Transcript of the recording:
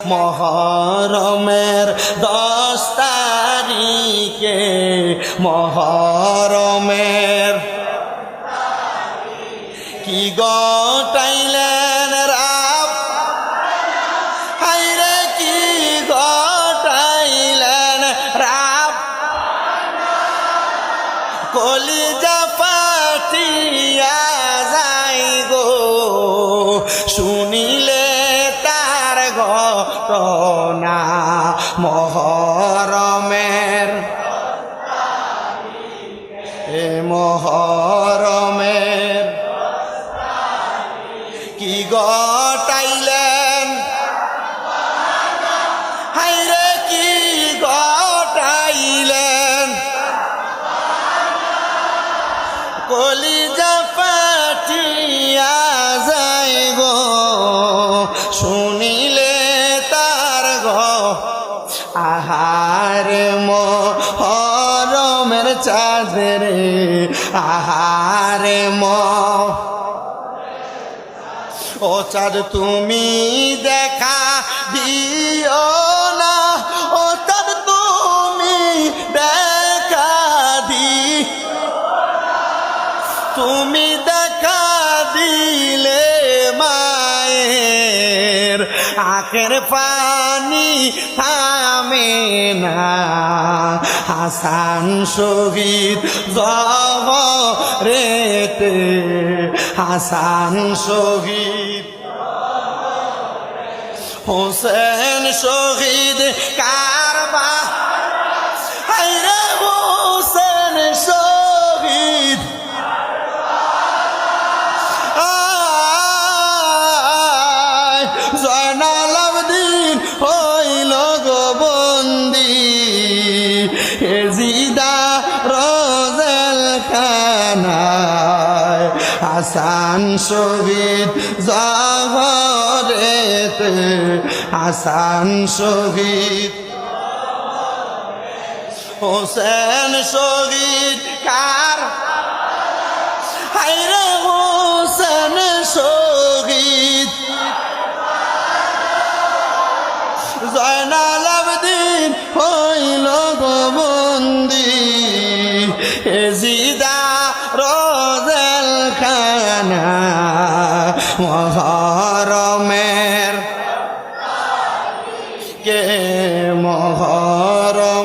মহরমের 10 তারিখে মহরমের কি গটাইলেন রাব হাইরে কি গটাইলেন রাব কলিজা ফাটিয়া যাই গো শুনিলে তার ঘটনা মহরমের মহরমের কি গটাইলেন হাইরে কি গটাইলেন কলিজা ফাটিয়া যায় গো শুনিলে তার আহারে মহরমের চাঁদরে আহারে ও চাঁদ তুমি দেখা দিও না ও চাঁদ তুমি দেখা তুমি দেখা দিলে মায়ের আখের পানি থামে না হাসান শহীদ জহরেতে হাসান শহীদ হোসেন শহীদ কারবা হায়রে হোসেন শহীদ জয়নাল আবদিন হইল গো বন্দি এজিদা রোজেল খানায় হাসান শহীদ জহরেতে হাসান শহীদ হোসেন শহীদ কার হায়রে হোসেন শহীদ জয়নাল আবদিন হইল গো বন্দি এজিদা রোজেল খানা মহরমের কে মহরম